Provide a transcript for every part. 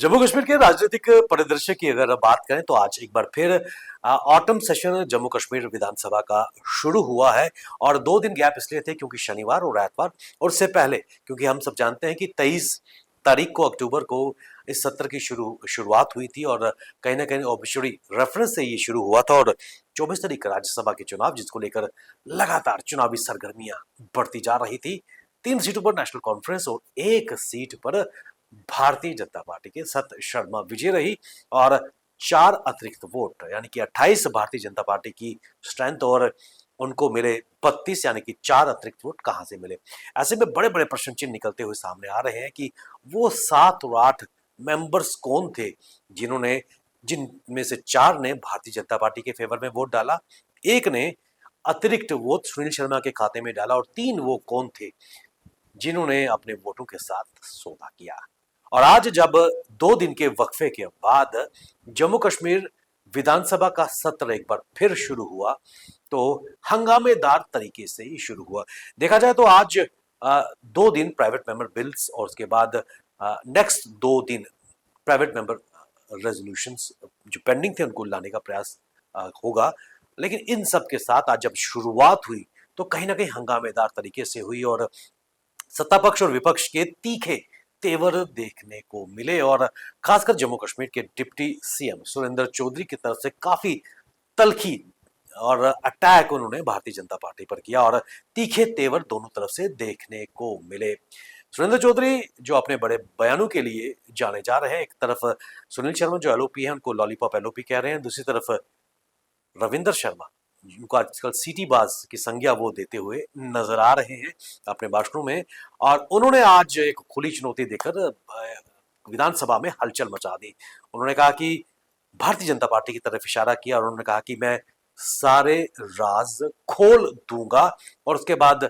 जम्मू कश्मीर के राजनीतिक परिदृश्य की अगर बात करें तो आज एक बार फिर ऑटम सेशन जम्मू कश्मीर विधानसभा का शुरू हुआ है। और 2 दिन गैप इसलिए थे क्योंकि शनिवार और एतवार, और उससे पहले क्योंकि हम सब जानते हैं कि 23 तारीख को अक्टूबर को इस सत्र की शुरुआत हुई थी और कहीं ना कहीं ऑब्वियसली रेफरेंस से ये शुरू हुआ था। और 24 तारीख राज्यसभा के चुनाव, जिसको लेकर लगातार चुनावी सरगर्मियां बढ़ती जा रही थी। 3 सीटों पर नेशनल कॉन्फ्रेंस और 1 सीट पर भारतीय जनता पार्टी के सत शर्मा विजय रही। और 4 अतिरिक्त वोट यानी कि 28 भारतीय जनता पार्टी की स्ट्रेंथ, और उनको मिले 32 यानी कि 4 अतिरिक्त वोट कहां से मिले। ऐसे में बड़े बड़े प्रश्न चिन्ह निकलते हुए सामने आ रहे हैं कि वो 7 और 8 मेंबर्स कौन थे जिन्होंने, जिनमें से 4 ने भारतीय जनता पार्टी के फेवर में वोट डाला, एक ने अतिरिक्त वोट सुनील शर्मा के खाते में डाला, और 3 वो कौन थे जिन्होंने अपने वोटों के साथ सौदा किया। और आज जब 2 दिन के वक्फे के बाद जम्मू कश्मीर विधानसभा का सत्र एक बार फिर शुरू हुआ तो हंगामेदार तरीके से ही शुरू हुआ। देखा जाए तो आज 2 दिन प्राइवेट मेंबर बिल्स और उसके बाद नेक्स्ट 2 दिन प्राइवेट मेंबर रेजोल्यूशंस जो पेंडिंग थे उनको लाने का प्रयास होगा। लेकिन इन सब के साथ आज जब शुरुआत हुई तो कहीं ना कहीं हंगामेदार तरीके से हुई और सत्ता पक्ष और विपक्ष के तीखे तेवर देखने को मिले। और खासकर जम्मू कश्मीर के डिप्टी सीएम सुरेंद्र चौधरी की तरफ से काफी तल्खी और अटैक उन्होंने भारतीय जनता पार्टी पर किया और तीखे तेवर दोनों तरफ से देखने को मिले। सुरेंद्र चौधरी जो अपने बड़े बयानों के लिए जाने जा रहे हैं, एक तरफ सुनील शर्मा जो एलओपी है उनको लॉलीपॉप एलओपी कह रहे हैं, दूसरी तरफ रविंदर शर्मा जिनको आजकल सिटी बाज की संज्ञा वो देते हुए नजर आ रहे हैं अपने भाषणों में। और उन्होंने आज एक खुली चुनौती देकर विधानसभा में हलचल मचा दी। उन्होंने कहा कि भारतीय जनता पार्टी की तरफ इशारा किया और उन्होंने कहा कि मैं सारे राज खोल दूंगा। और उसके बाद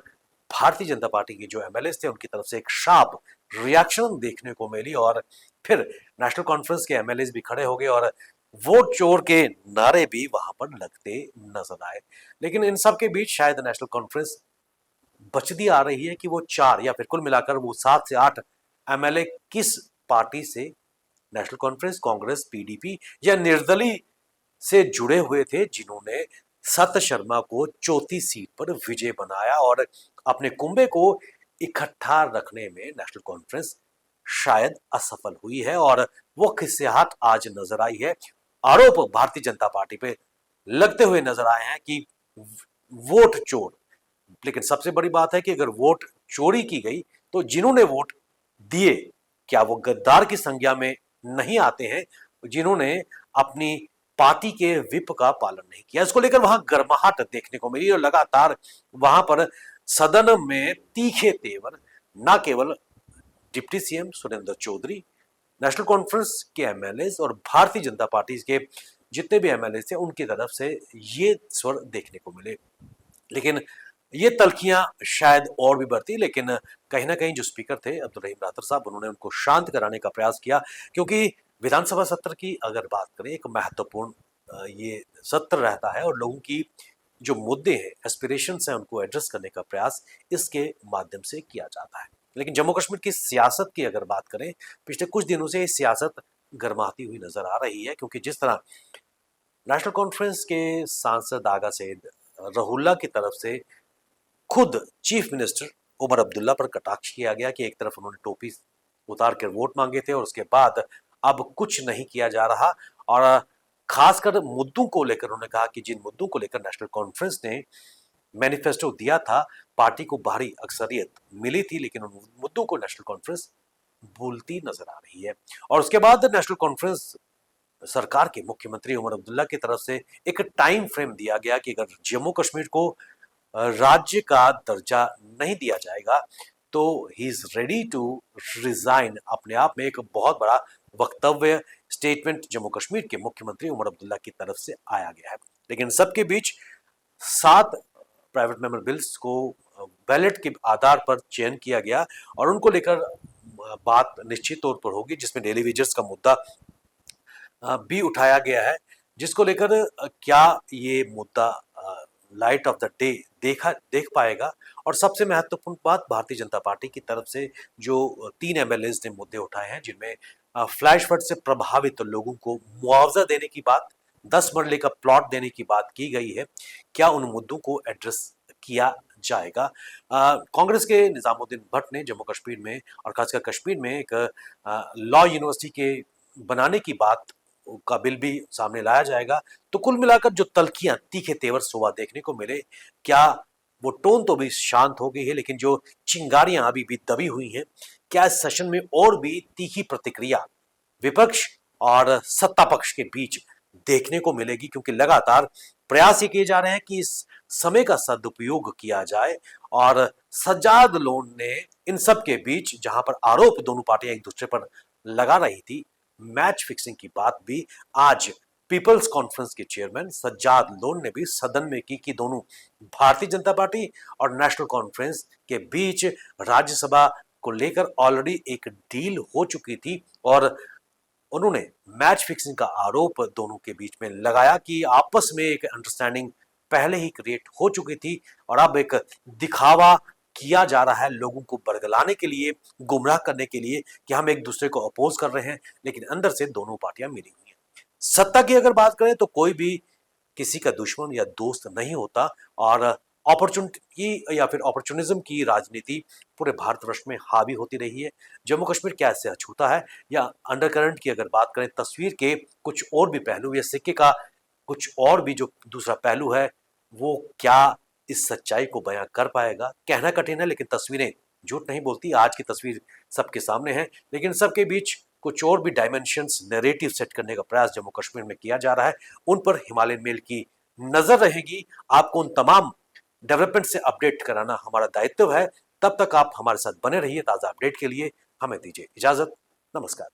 भारतीय जनता पार्टी के जो एमएलए थे उनकी तरफ से एक शार्प रिएक्शन देखने को मिली और फिर नेशनल कॉन्फ्रेंस के एमएलए भी खड़े हो गए और वोट चोर के नारे भी वहां पर लगते नजर आए। लेकिन इन सब के बीच शायद नेशनल कॉन्फ्रेंस बचती आ रही है कि वो 4 या फिर कुल मिलाकर वो 7 से 8 एमएलए किस पार्टी से, नेशनल कॉन्फ्रेंस, कांग्रेस, पीडीपी या निर्दलीय से जुड़े हुए थे जिन्होंने सत शर्मा को चौथी सीट पर विजय बनाया। और अपने कुंबे को इकट्ठा रखने में नेशनल कॉन्फ्रेंस शायद असफल हुई है और वो खिस्साहट आज नजर आई है। आरोप भारतीय जनता पार्टी पे लगते हुए नजर आए हैं कि वोट चोर। लेकिन सबसे बड़ी बात है कि अगर वोट चोरी की गई तो जिन्होंने वोट दिए क्या वो गद्दार की संज्ञा में नहीं आते हैं, जिन्होंने अपनी पार्टी के विप का पालन नहीं किया। इसको लेकर वहां गर्माहट देखने को मिली और लगातार वहां पर सदन में तीखे तेवर न केवल deputy CM Surendra Choudhary, National Conference के एमएलए और भारतीय जनता पार्टी के जितने भी एमएलए थे उनकी तरफ से ये स्वर देखने को मिले। लेकिन ये तल्खियां शायद और भी बढ़ती, लेकिन कहीं ना कहीं जो स्पीकर थे अब्दुल रहीम राठौर साहब, उन्होंने उनको शांत कराने का प्रयास किया क्योंकि विधानसभा सत्र की अगर बात करें एक महत्वपूर्ण ये सत्र रहता है और लोगों की जो मुद्दे हैं, एस्पिरेशंस हैं, उनको एड्रेस करने का प्रयास इसके माध्यम से किया जाता है। लेकिन जम्मू कश्मीर की सियासत की अगर बात करें, पिछले कुछ दिनों से ये सियासत गर्माती हुई नजर आ रही है क्योंकि जिस तरह नेशनल कॉन्फ्रेंस के सांसद आगा सैयद रहुल्ला की तरफ से खुद चीफ मिनिस्टर उमर अब्दुल्ला पर कटाक्ष किया गया कि एक तरफ उन्होंने टोपी उतार कर वोट मांगे थे और उसके बाद अब कुछ नहीं किया जा रहा। और खासकर मुद्दों को लेकर उन्होंने कहा कि जिन मुद्दों को लेकर नेशनल कॉन्फ्रेंस ने मैनिफेस्टो दिया था, पार्टी को भारी अक्सरियत मिली थी, लेकिन उन मुद्दों को नेशनल कॉन्फ्रेंस भूलती नजर आ रही है। और उसके बाद नेशनल कॉन्फ्रेंस सरकार के मुख्यमंत्री उमर अब्दुल्ला की तरफ से एक टाइम फ्रेम दिया गया कि अगर जम्मू कश्मीर को राज्य का दर्जा नहीं दिया जाएगा तो he is ready to resign. अपने आप में एक बहुत बड़ा वक्तव्य, स्टेटमेंट जम्मू कश्मीर के मुख्यमंत्री उमर अब्दुल्ला की तरफ से आया गया है। लेकिन सबके बीच 7 प्राइवेट मेंबर बिल्स को बैलेट के आधार पर चयन किया गया और उनको लेकर बात निश्चित तौर पर होगी, जिसमें डेली वेजर्स का मुद्दा भी उठाया गया है, जिसको लेकर क्या ये मुद्दा लाइट ऑफ द डे देख पाएगा। और सबसे महत्वपूर्ण बात, भारतीय जनता पार्टी की तरफ से जो 3 एमएलए ने मुद्दे उठाए हैं, जिनमें फ्लैश फ्लड से प्रभावित लोगों को मुआवजा देने की बात, 10 मरले का प्लॉट देने की बात की गई है। क्या उन मुद्दों को एड्रेस किया जाएगा? कांग्रेस के निजामुद्दीन भट्ट ने जम्मू कश्मीर में और खासकर कश्मीर में एक लॉ यूनिवर्सिटी के बनाने की बात का बिल भी सामने लाया जाएगा। तो कुल मिलाकर जो तल्खियां, तीखे तेवर सुबह देखने को मिले, क्या वो टोन तो भी शांत हो गई है, लेकिन जो चिंगारियां अभी भी दबी हुई हैं, क्या इस सेशन में और भी तीखी प्रतिक्रिया विपक्ष और सत्ता पक्ष के बीच देखने को मिलेगी? क्योंकि लगातार प्रयास ये किए जा रहे हैं कि इस समय का सदुपयोग किया जाए। और सज्जाद लोन ने इन सब के बीच जहां पर आरोप दोनों पार्टियां एक दूसरे पर लगा रही थी, मैच फिक्सिंग की बात भी आज पीपल्स कॉन्फ्रेंस के चेयरमैन सज्जाद लोन ने भी सदन में की कि दोनों भारतीय जनता पार्टी और नेशनल कॉन्फ्रेंस के बीच राज्यसभा को लेकर ऑलरेडी एक डील हो चुकी थी। और उन्होंने मैच फिक्सिंग का आरोप दोनों के बीच में लगाया कि आपस में एक अंडरस्टैंडिंग पहले ही क्रिएट हो चुकी थी और अब एक दिखावा किया जा रहा है लोगों को बरगलाने के लिए, गुमराह करने के लिए कि हम एक दूसरे को अपोज कर रहे हैं, लेकिन अंदर से दोनों पार्टियां मिली हुई हैं। सत्ता की अगर बात करें तो कोई भी किसी का दुश्मन या दोस्त नहीं होता। और अपॉर्चुनिटी या फिर अपॉर्चुनिज्म की राजनीति पूरे भारतवर्ष में हावी होती रही है। जम्मू कश्मीर क्या इससे अछूता है? या अंडरकरंट की अगर बात करें, तस्वीर के कुछ और भी पहलू या सिक्के का कुछ और भी जो दूसरा पहलू है, वो क्या इस सच्चाई को बयां कर पाएगा? कहना कठिन है, लेकिन तस्वीरें झूठ नहीं बोलती। आज की तस्वीर सबके सामने है, लेकिन सबके बीच कुछ और भी डायमेंशंस, नैरेटिव सेट करने का प्रयास जम्मू कश्मीर में किया जा रहा है। उन पर हिमालयन मेल की नजर रहेगी। आपको उन तमाम डेवलपमेंट से अपडेट कराना हमारा दायित्व है। तब तक आप हमारे साथ बने रहिए। ताजा अपडेट के लिए हमें दीजिए इजाजत। नमस्कार।